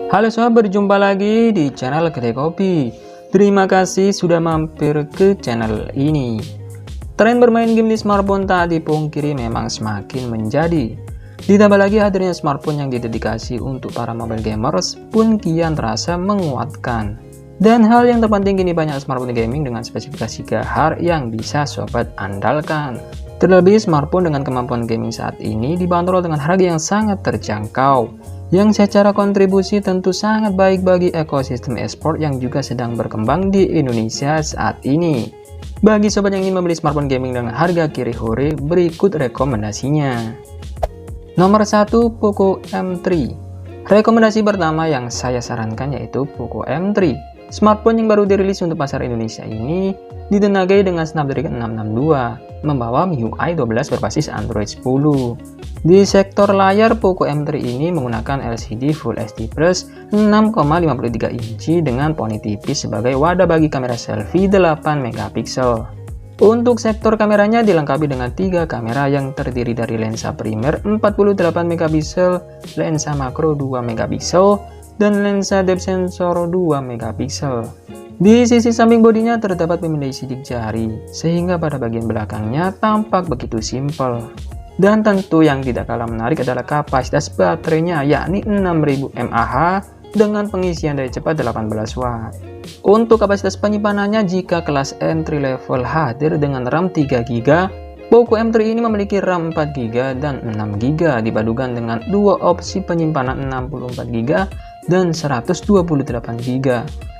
Halo sobat, berjumpa lagi di channel Kedai Kopi. Terima kasih sudah mampir ke channel ini. Tren bermain game di smartphone tak dipungkiri memang semakin menjadi. Ditambah lagi hadirnya smartphone yang didedikasi untuk para mobile gamers pun kian terasa menguatkan. Dan hal yang terpenting kini banyak smartphone gaming dengan spesifikasi gahar yang bisa sobat andalkan. Terlebih smartphone dengan kemampuan gaming saat ini dibanderol dengan harga yang sangat terjangkau, yang secara kontribusi tentu sangat baik bagi ekosistem e-sport yang juga sedang berkembang di Indonesia saat ini. Bagi sobat yang ingin membeli smartphone gaming dengan harga kiri hore, berikut rekomendasinya. Nomor 1, Poco M3. Rekomendasi pertama yang saya sarankan yaitu Poco M3. Smartphone yang baru dirilis untuk pasar Indonesia ini ditenagai dengan Snapdragon 662, membawa MIUI 12 berbasis Android 10. Di sektor layar, Poco M3 ini menggunakan LCD Full HD Plus 6,53 inci dengan poni tipis sebagai wadah bagi kamera selfie 8 megapiksel. Untuk sektor kameranya dilengkapi dengan 3 kamera yang terdiri dari lensa primer 48 megapiksel, lensa makro 2 megapiksel, dan lensa depth sensor 2 megapiksel. Di sisi samping bodinya terdapat pemindai sidik jari, sehingga pada bagian belakangnya tampak begitu simpel. Dan tentu yang tidak kalah menarik adalah kapasitas baterainya, yakni 6000 mAh dengan pengisian daya cepat 18 Watt. Untuk kapasitas penyimpanannya, jika kelas entry level hadir dengan RAM 3GB, Poco M3 ini memiliki RAM 4GB dan 6GB dipadukan dengan dua opsi penyimpanan 64GB dan 128GB.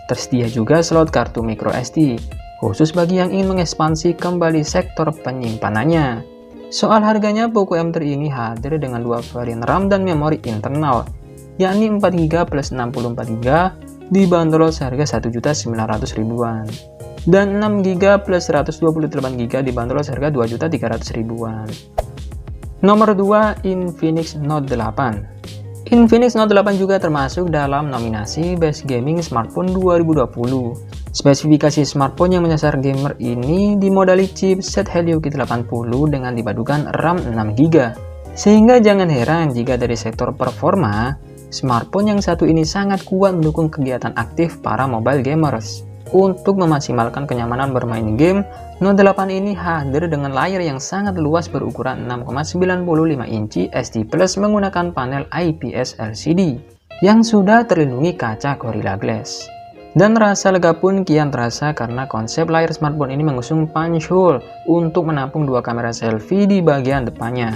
Tersedia juga slot kartu microSD, khusus bagi yang ingin mengekspansi kembali sektor penyimpanannya. Soal harganya, Poco M3 ini hadir dengan dua varian RAM dan memori internal, yakni 4GB plus 64GB dibanderol seharga 1.900.000-an, dan 6GB plus 128GB dibanderol seharga 2.300.000-an. Nomor 2, Infinix Note 8. Infinix Note 8 juga termasuk dalam nominasi Best Gaming Smartphone 2020. Spesifikasi smartphone yang menyasar gamer ini dimodali chipset Helio G80 dengan dipadukan RAM 6GB. Sehingga jangan heran jika dari sektor performa, smartphone yang satu ini sangat kuat mendukung kegiatan aktif para mobile gamers. Untuk memaksimalkan kenyamanan bermain game, Note 8 ini hadir dengan layar yang sangat luas berukuran 6,95 inci HD Plus menggunakan panel IPS LCD yang sudah terlindungi kaca Gorilla Glass. Dan rasa lega pun kian terasa karena konsep layar smartphone ini mengusung punch hole untuk menampung dua kamera selfie di bagian depannya.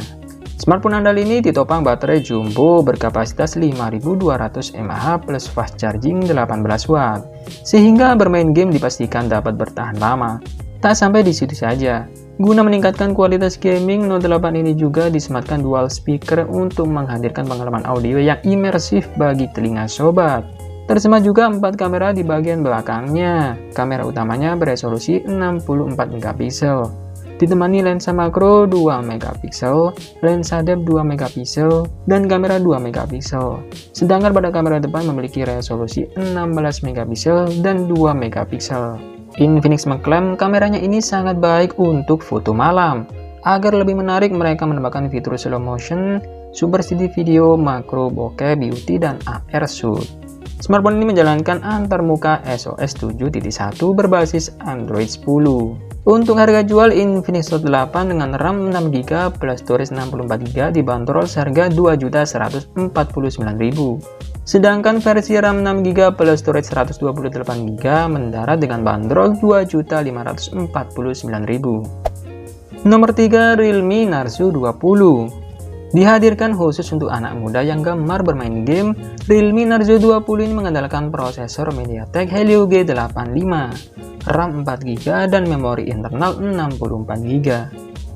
Smartphone andal ini ditopang baterai jumbo berkapasitas 5200 mAh plus fast charging 18 Watt, sehingga bermain game dipastikan dapat bertahan lama. Tak sampai di situ saja, guna meningkatkan kualitas gaming, Note 8 ini juga disematkan dual speaker untuk menghadirkan pengalaman audio yang imersif bagi telinga sobat. Tersemat juga 4 kamera di bagian belakangnya. Kamera utamanya beresolusi 64 megapiksel. Ditemani lensa makro 2 megapiksel, lensa depth 2 megapiksel, dan kamera 2 megapiksel. Sedangkan pada kamera depan memiliki resolusi 16 megapiksel dan 2 megapiksel. Infinix mengklaim kameranya ini sangat baik untuk foto malam. Agar lebih menarik, mereka menambahkan fitur slow motion, super steady video, makro bokeh, beauty, dan AR shoot. Smartphone ini menjalankan antarmuka SOS 7.1 berbasis Android 10. Untuk harga jual, Infinix Note 8 dengan RAM 6GB plus storage 64GB dibanderol seharga 2.149.000. Sedangkan versi RAM 6GB plus storage 128GB mendarat dengan bandrol 2.549.000. Nomor 3, Realme Narzo 20. Dihadirkan khusus untuk anak muda yang gemar bermain game, Realme Narzo 20 ini mengandalkan prosesor MediaTek Helio G85, RAM 4GB dan memori internal 64GB.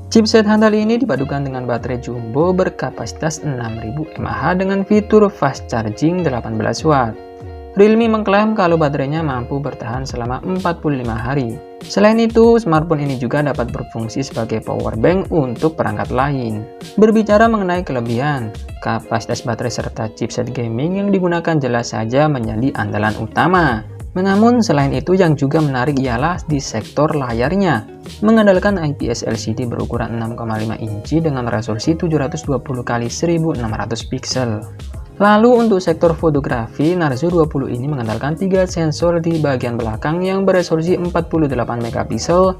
Chipset handal ini dipadukan dengan baterai jumbo berkapasitas 6000 mAh dengan fitur fast charging 18 Watt. Realme mengklaim kalau baterainya mampu bertahan selama 45 hari. Selain itu, smartphone ini juga dapat berfungsi sebagai power bank untuk perangkat lain. Berbicara mengenai kelebihan, kapasitas baterai serta chipset gaming yang digunakan jelas saja menjadi andalan utama. Namun selain itu yang juga menarik ialah di sektor layarnya, mengandalkan IPS LCD berukuran 6,5 inci dengan resolusi 720 x 1600 pixel. Lalu untuk sektor fotografi, Narzo 20 ini mengandalkan 3 sensor di bagian belakang yang beresolusi 48 megapiksel,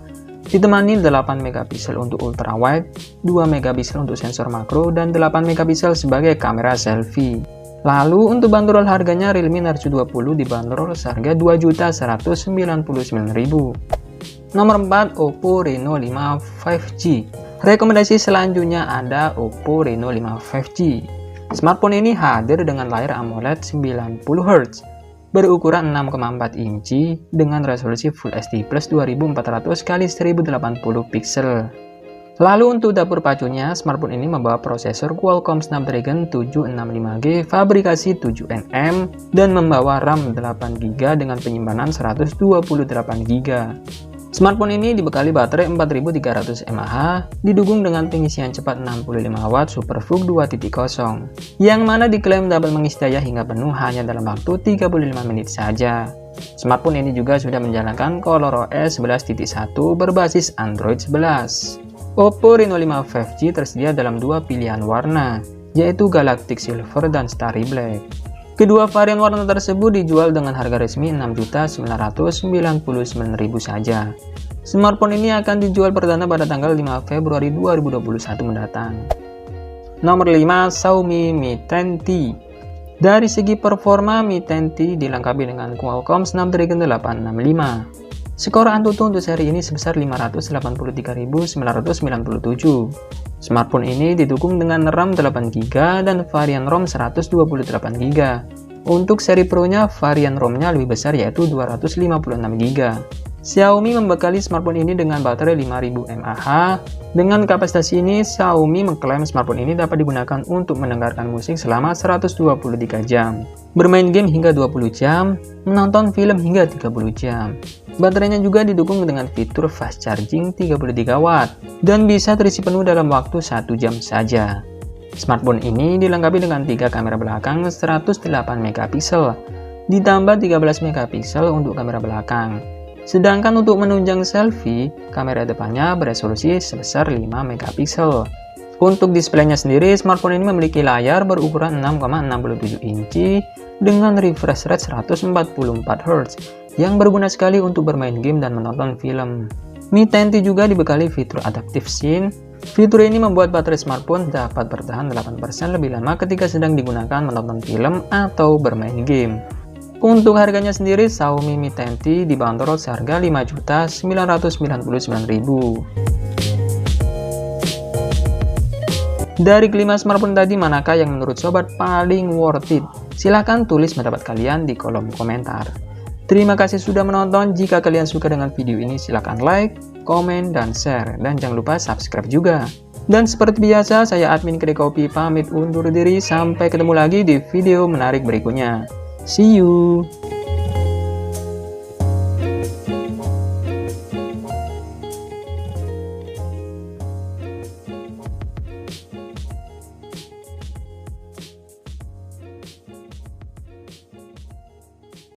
ditemani 8 megapiksel untuk ultrawide, 2 megapiksel untuk sensor makro, dan 8 megapiksel sebagai kamera selfie. Lalu untuk bandrol harganya, Realme Narzo 20 dibanderol seharga Rp2.199.000. Nomor 4, Oppo Reno 5 5G. Rekomendasi selanjutnya ada Oppo Reno 5 5G. Smartphone ini hadir dengan layar AMOLED 90Hz berukuran 6,4 inci dengan resolusi Full HD Plus 2400x1080 pixel. Lalu untuk dapur pacunya, smartphone ini membawa prosesor Qualcomm Snapdragon 765G fabrikasi 7nm dan membawa RAM 8GB dengan penyimpanan 128GB. Smartphone ini dibekali baterai 4300 mAh, didukung dengan pengisian cepat 65W SuperVOOC 2.0, yang mana diklaim dapat mengisi daya hingga penuh hanya dalam waktu 35 menit saja. Smartphone ini juga sudah menjalankan ColorOS 11.1 berbasis Android 11. Oppo Reno 5 5G tersedia dalam 2 pilihan warna, yaitu Galactic Silver dan Starry Black. Kedua varian warna tersebut dijual dengan harga resmi Rp6.999.000 saja. Smartphone ini akan dijual perdana pada tanggal 5 Februari 2021 mendatang. Nomor 5, Xiaomi Mi 10T. Dari segi performa, Mi 10T dilengkapi dengan Qualcomm Snapdragon 865. Skor Antutu untuk seri ini sebesar 583.997. Smartphone ini didukung dengan RAM 8GB dan varian ROM 128GB. Untuk seri Pro-nya, varian ROM-nya lebih besar yaitu 256GB. Xiaomi membekali smartphone ini dengan baterai 5000 mAh. Dengan kapasitas ini, Xiaomi mengklaim smartphone ini dapat digunakan untuk mendengarkan musik selama 123 jam, bermain game hingga 20 jam, menonton film hingga 30 jam. Baterainya juga didukung dengan fitur fast charging 33W dan bisa terisi penuh dalam waktu 1 jam saja. Smartphone ini dilengkapi dengan 3 kamera belakang 108 megapiksel, ditambah 13 megapiksel untuk kamera belakang. Sedangkan untuk menunjang selfie, kamera depannya beresolusi sebesar 5 megapiksel. Untuk displaynya sendiri, smartphone ini memiliki layar berukuran 6,67 inci dengan refresh rate 144Hz yang berguna sekali untuk bermain game dan menonton film. Mi 10T juga dibekali fitur Adaptive SIM. Fitur ini membuat baterai smartphone dapat bertahan 8% lebih lama ketika sedang digunakan menonton film atau bermain game. Untuk harganya sendiri, Xiaomi Mi 10T dibanderol seharga Rp5.999.000. Dari kelima smartphone tadi, manakah yang menurut sobat paling worth it? Silahkan tulis pendapat kalian di kolom komentar. Terima kasih sudah menonton. Jika kalian suka dengan video ini, silahkan like, komen, dan share. Dan jangan lupa subscribe juga. Dan seperti biasa, saya admin Kedai Kopi pamit undur diri. Sampai ketemu lagi di video menarik berikutnya. See you!